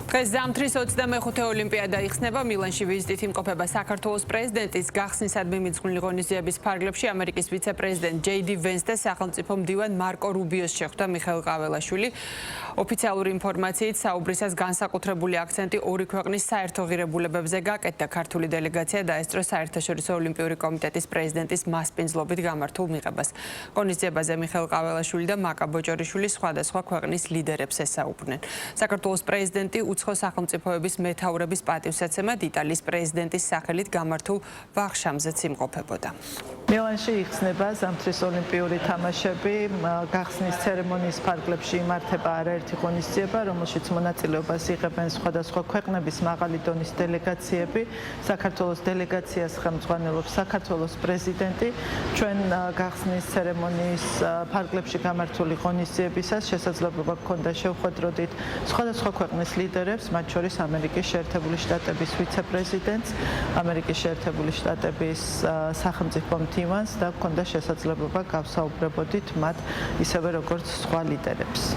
დღეს ზამთრის 25 ოლიმპიადა იხსნება. მილანში ვიზიტით იმყოფება საქართველოს პრეზიდენტის გახსნისადმი მიძღვნილი ღონისძიების ფარგლებში ამერიკის ვიცე-პრეზიდენტ ჯეი დი ვენს და სახელმწიფო მდივან მარკო რუბიოს შეხვდა მიხეილ ყაველაშვილი. ოფიციალური ინფორმაციით საუბრისას განსაკუთრებული აქცენტი ორი ქვეყნის საერთო ღირებულებებზე გაკეთდა. ქართული დელეგაცია დაესწრო საერთაშორისო ოლიმპიური კომიტეტის პრეზიდენტის მასპინძლობით გამართულ მიღებას. ღონისძიებაზე მიხეილ ყაველაშვილი და მაკა ბოჭორიშვილი სხვადასხვა ქვეყნის ლიდერებს ესაუბრნენ. საქართველოს პრეზიდენტი უცხო სახელმწიფოების მეთაურების პატივსაცემად იტალიის პრეზიდენტის სახელით გამართულ ვახშამზეც იმყოფებოდა. მილანში იხსნება ზამთრის ოლიმპიური თამაშები. გახსნის ცერემონიის ფარგლებში იმართება არაერთი ღონისძიება, რომელშიც მონაწილეობას იღებენ სხვადასხვა ქვეყნების მაღალი დონის დელეგაციები. საქართველოს დელეგაციას ხელმძღვანელობს საქართველოს პრეზიდენტი. ჩვენ გახსნის ცერემონიის ფარგლებში გამართული ღონისძიებისას შესაძლებლობა გქონდა შევხვედროდით სხვადასხვა ქვეყნის ლიდერებს, მათ შორის ამერიკის შეერთებული შტატების ვიცე-პრეზიდენტს, ამერიკის შეერთებული შტატების სახელმწიფო მდივანს და გქონდა შესაძლებლობა გავსაუბრებოდით მათ ისევე როგორც სხვა ლიდერებს.